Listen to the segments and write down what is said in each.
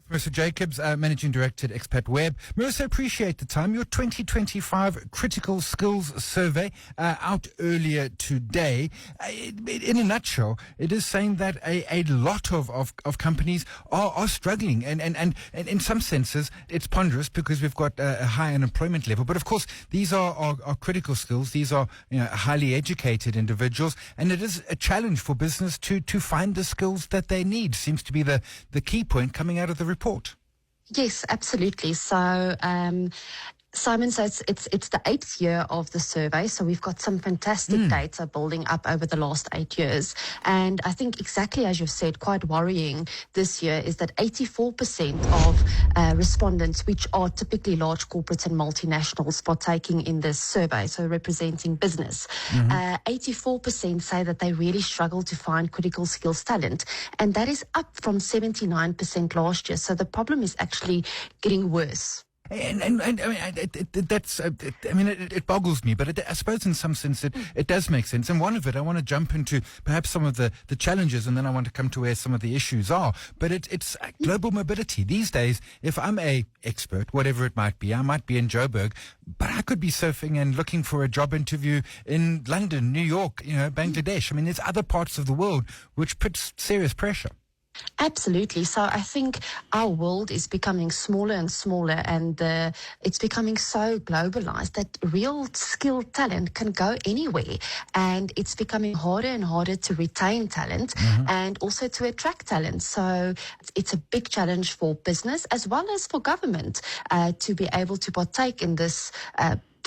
Marisa Jacobs, Managing Director at Xpatweb. Marisa, appreciate the time. Your 2025 Critical Skills Survey out earlier today. In a nutshell, it is saying that a lot of companies are struggling. And in some senses, it's ponderous because we've got a high unemployment level. But of course, these are critical skills. These are highly educated individuals. And it is a challenge for business to find the skills that they need. Seems to be the key point coming out of the report. Yes, absolutely. So, Simon, so it's the 8th year of the survey, so we've got some fantastic data building up over the last 8 years. And I think exactly as you've said, quite worrying this year is that 84% of respondents, which are typically large corporates and multinationals, partaking in this survey, so representing business, 84% say that they really struggle to find critical skills talent. And that is up from 79% last year. So the problem is actually getting worse. And I mean, it boggles me, but I suppose in some sense it does make sense. And one of it, I want to jump into perhaps some of the challenges, and then I want to come to where some of the issues are. But it's global mobility. These days, if I'm a expert, whatever it might be, I might be in Joburg, but I could be surfing and looking for a job interview in London, New York, Bangladesh. I mean, there's other parts of the world which puts serious pressure. Absolutely. So I think our world is becoming smaller and smaller, and it's becoming so globalized that real skilled talent can go anywhere. And it's becoming harder and harder to retain talent and also to attract talent. So it's a big challenge for business as well as for government to be able to partake in this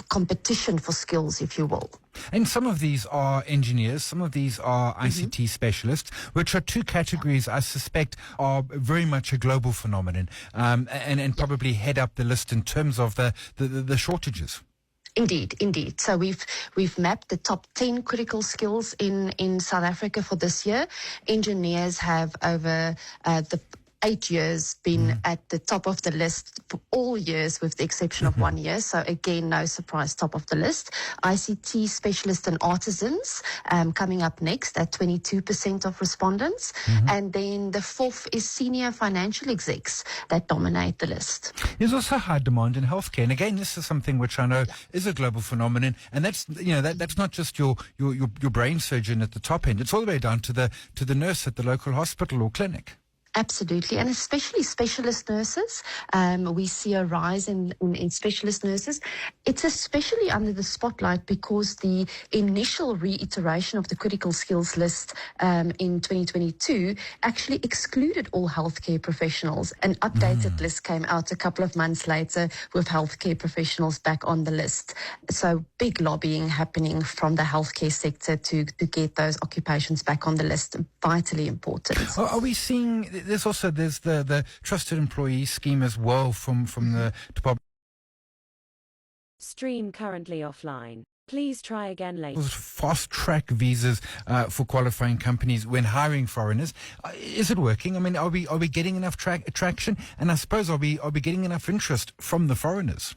competition for skills, if you will. And some of these are engineers, some of these are ICT specialists, which are two categories I suspect are very much a global phenomenon, and probably head up the list in terms of the shortages. Indeed. So we've mapped the top 10 critical skills in South Africa for this year. Engineers have over the 8 years been at the top of the list for all years, with the exception of 1 year. So again, no surprise, top of the list. ICT specialists and artisans coming up next at 22% of respondents. And then the fourth is senior financial execs that dominate the list. There's also high demand in healthcare. And again, this is something which I know is a global phenomenon. And that's, that's not just your brain surgeon at the top end. It's all the way down to the nurse at the local hospital or clinic. Absolutely, and especially specialist nurses. We see a rise in specialist nurses. It's especially under the spotlight because the initial reiteration of the critical skills list in 2022 actually excluded all healthcare professionals. An updated list came out a couple of months later with healthcare professionals back on the list. So big lobbying happening from the healthcare sector to get those occupations back on the list. Vitally important. Are we seeing... There's the trusted employee scheme as well from the Department. Stream currently offline. Please try again later. Fast-track visas for qualifying companies when hiring foreigners. Is it working? I mean, are we getting enough traction? And I suppose are we getting enough interest from the foreigners?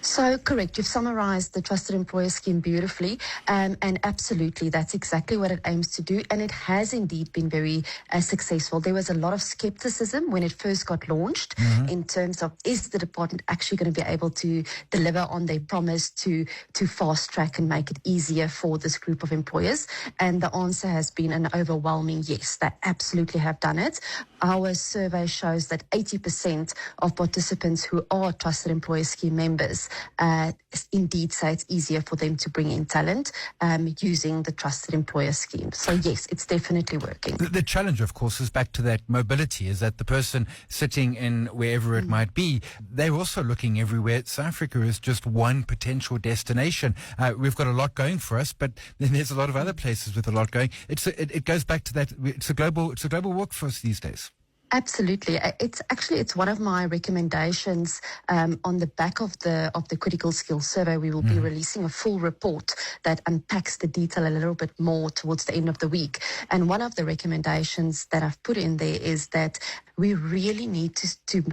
So correct. You've summarized the Trusted Employer Scheme beautifully. And absolutely, that's exactly what it aims to do. And it has indeed been very successful. There was a lot of skepticism when it first got launched in terms of, is the department actually going to be able to deliver on their promise to fast-track and make it easier for this group of employers? And the answer has been an overwhelming yes. They absolutely have done it. Our survey shows that 80% of participants who are Trusted Employer Scheme members indeed say it's easier for them to bring in talent using the Trusted Employer Scheme. So yes, it's definitely working. The challenge, of course, is back to that mobility, is that the person sitting in wherever it might be, they're also looking everywhere. South Africa is just one potential destination. We've got a lot going for us, but then there's a lot of other places with a lot going. It goes back to that. It's a global workforce these days. Absolutely. It's one of my recommendations on the back of the critical skills survey. We will be releasing a full report that unpacks the detail a little bit more towards the end of the week. And one of the recommendations that I've put in there is that we really need to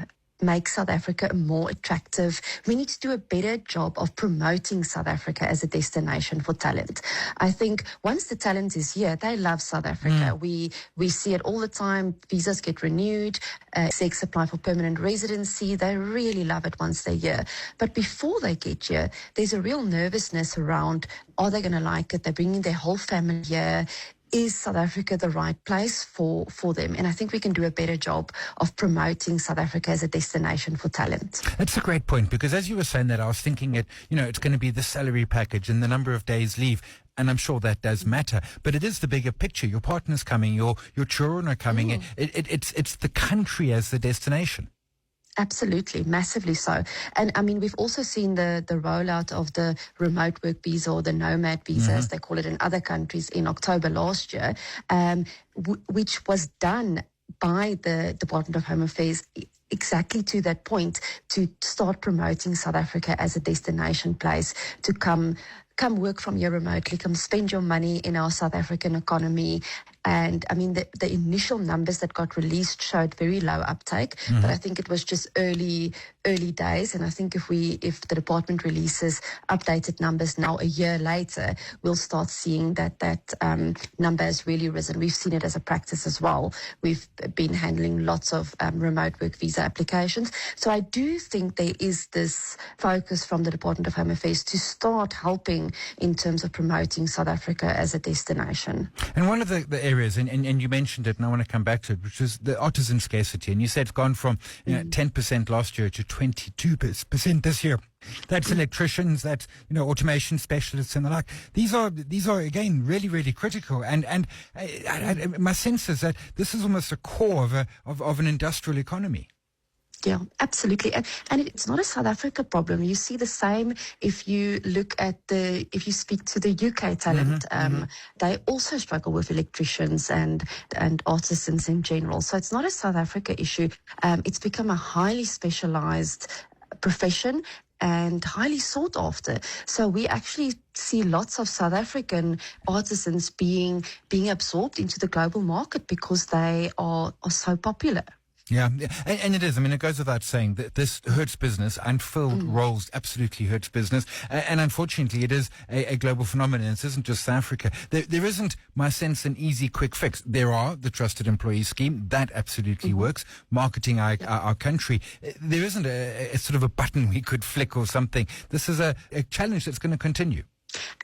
make South Africa more attractive. We need to do a better job of promoting South Africa as a destination for talent. I think once the talent is here, they love South Africa. We see it all the time. Visas get renewed. Execs apply for permanent residency. They really love it once they're here. But before they get here, there's a real nervousness around, are they going to like it? They're bringing their whole family here. Is South Africa the right place for them? And I think we can do a better job of promoting South Africa as a destination for talent. That's a great point, because as you were saying that, I was thinking it's going to be the salary package and the number of days leave. And I'm sure that does matter, but it is the bigger picture. Your partner's coming, your children are coming. It's the country as the destination. Absolutely, massively so. And I mean, we've also seen the rollout of the remote work visa, or the nomad visa, as they call it in other countries, in October last year, which was done by the Department of Home Affairs exactly to that point, to start promoting South Africa as a destination place to come work from here remotely, come spend your money in our South African economy. And I mean, the initial numbers that got released showed very low uptake, but I think it was just early days. And I think if the department releases updated numbers now a year later, we'll start seeing that number has really risen. We've seen it as a practice as well. We've been handling lots of remote work visa applications. So I do think there is this focus from the Department of Home Affairs to start helping in terms of promoting South Africa as a destination. And one of the areas, and you mentioned it, and I want to come back to it, which is the artisan scarcity. And you said it's gone from 10% last year to 22% this year. That's electricians, that's automation specialists and the like. These are again really, really critical. And my sense is that this is almost a core of an industrial economy. Yeah, absolutely. And it's not a South Africa problem. You see the same if you look at if you speak to the UK talent, they also struggle with electricians and artisans in general. So it's not a South Africa issue. It's become a highly specialized profession and highly sought after. So we actually see lots of South African artisans being absorbed into the global market because they are so popular. Yeah, and it is. I mean, it goes without saying that this hurts business. Unfilled roles absolutely hurts business. And unfortunately, it is a global phenomenon. This isn't just South Africa. There isn't, my sense, an easy, quick fix. There are the Trusted Employee Scheme. That absolutely works. Marketing our country. There isn't a sort of a button we could flick or something. This is a challenge that's going to continue.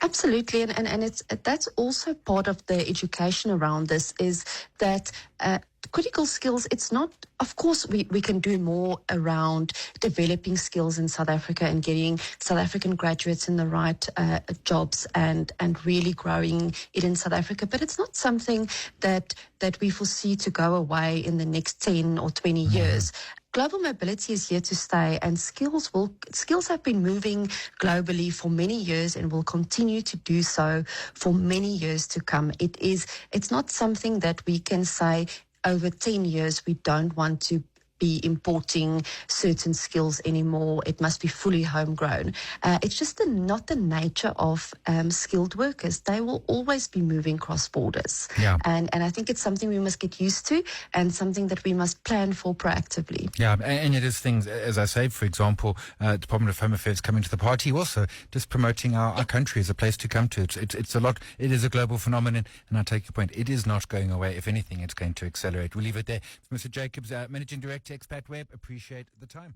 Absolutely, and that's also part of the education around this, is that critical skills, it's not, of course we can do more around developing skills in South Africa and getting South African graduates in the right jobs and really growing it in South Africa, but it's not something that we foresee to go away in the next 10 or 20 years. Global mobility is here to stay, and skills have been moving globally for many years and will continue to do so for many years to come. It's not something that we can say over 10 years we don't want to be importing certain skills anymore. It must be fully homegrown. It's just not the nature of skilled workers. They will always be moving cross borders. Yeah. And I think it's something we must get used to and something that we must plan for proactively. Yeah, and it is things, as I say, for example, Department of Home Affairs coming to the party, also just promoting our country as a place to come to. It's a lot. It is a global phenomenon, and I take your point. It is not going away. If anything, it's going to accelerate. We'll leave it there. Marisa Jacobs, Managing Director, Xpatweb. Appreciate the time.